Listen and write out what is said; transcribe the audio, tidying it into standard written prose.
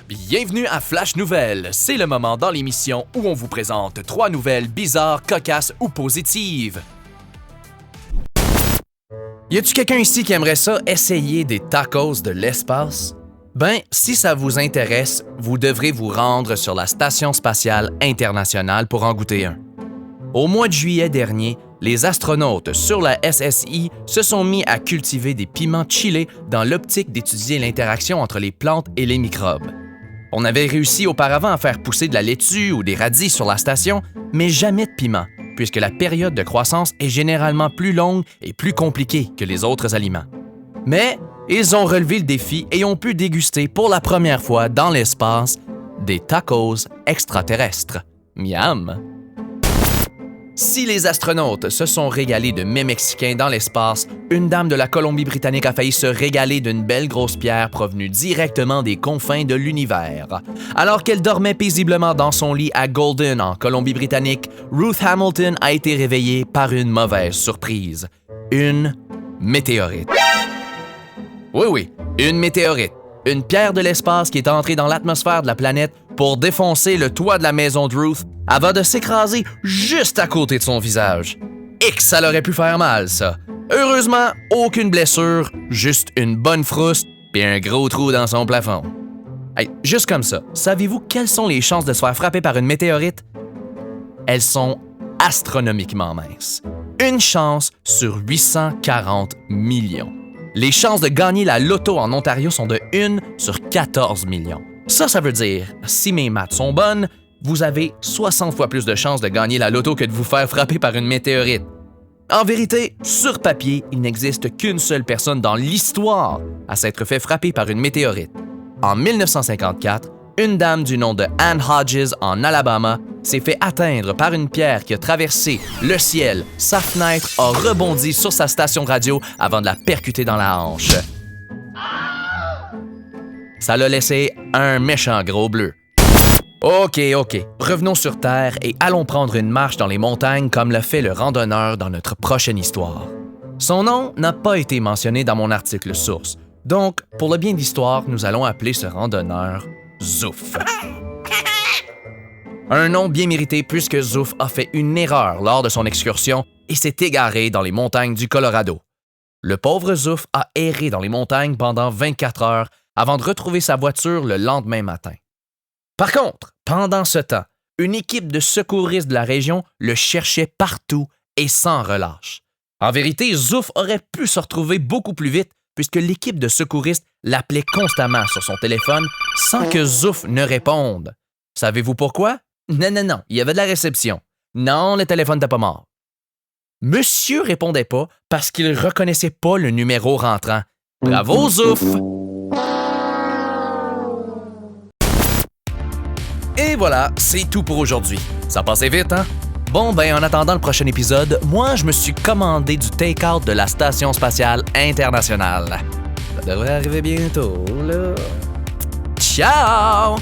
Bienvenue à Flash Nouvelles. C'est le moment dans l'émission où on vous présente 3 nouvelles bizarres, cocasses ou positives. Y a-tu quelqu'un ici qui aimerait ça essayer des tacos de l'espace? Ben, si ça vous intéresse, vous devrez vous rendre sur la Station spatiale internationale pour en goûter un. Au mois de juillet dernier, les astronautes sur la SSI se sont mis à cultiver des piments chilés dans l'optique d'étudier l'interaction entre les plantes et les microbes. On avait réussi auparavant à faire pousser de la laitue ou des radis sur la station, mais jamais de piment, puisque la période de croissance est généralement plus longue et plus compliquée que les autres aliments. Mais ils ont relevé le défi et ont pu déguster pour la première fois dans l'espace des tacos extraterrestres. Miam! Si les astronautes se sont régalés de mets mexicains dans l'espace, une dame de la Colombie-Britannique a failli se régaler d'une belle grosse pierre provenue directement des confins de l'univers. Alors qu'elle dormait paisiblement dans son lit à Golden, en Colombie-Britannique, Ruth Hamilton a été réveillée par une mauvaise surprise. Une météorite. Oui, une météorite. Une pierre de l'espace qui est entrée dans l'atmosphère de la planète pour défoncer le toit de la maison de Ruth avant de s'écraser juste à côté de son visage. Et que ça l'aurait pu faire mal, ça. Heureusement, aucune blessure, juste une bonne frousse et un gros trou dans son plafond. Hey, juste comme ça, savez-vous quelles sont les chances de se faire frapper par une météorite? Elles sont astronomiquement minces. Une chance sur 840 millions. Les chances de gagner la loto en Ontario sont de 1 sur 14 millions. Ça veut dire, si mes maths sont bonnes, vous avez 60 fois plus de chances de gagner la loto que de vous faire frapper par une météorite. En vérité, sur papier, il n'existe qu'une seule personne dans l'histoire à s'être fait frapper par une météorite. En 1954, une dame du nom de Anne Hodges en Alabama s'est fait atteindre par une pierre qui a traversé le ciel. Sa fenêtre a rebondi sur sa station de radio avant de la percuter dans la hanche. Ça l'a laissé un méchant gros bleu. OK. Revenons sur Terre et allons prendre une marche dans les montagnes comme l'a fait le randonneur dans notre prochaine histoire. Son nom n'a pas été mentionné dans mon article source. Donc, pour le bien de l'histoire, nous allons appeler ce randonneur Zouf. Un nom bien mérité puisque Zouf a fait une erreur lors de son excursion et s'est égaré dans les montagnes du Colorado. Le pauvre Zouf a erré dans les montagnes pendant 24 heures avant de retrouver sa voiture le lendemain matin. Par contre, pendant ce temps, une équipe de secouristes de la région le cherchait partout et sans relâche. En vérité, Zouf aurait pu se retrouver beaucoup plus vite puisque l'équipe de secouristes l'appelait constamment sur son téléphone sans que Zouf ne réponde. Savez-vous pourquoi? Non, il y avait de la réception. Non, le téléphone n'était pas mort. Monsieur répondait pas parce qu'il reconnaissait pas le numéro rentrant. Bravo, Zouf! Et voilà, c'est tout pour aujourd'hui. Ça passait vite, hein? Bon, en attendant le prochain épisode, moi, je me suis commandé du take-out de la Station spatiale internationale. Ça devrait arriver bientôt, là. Ciao!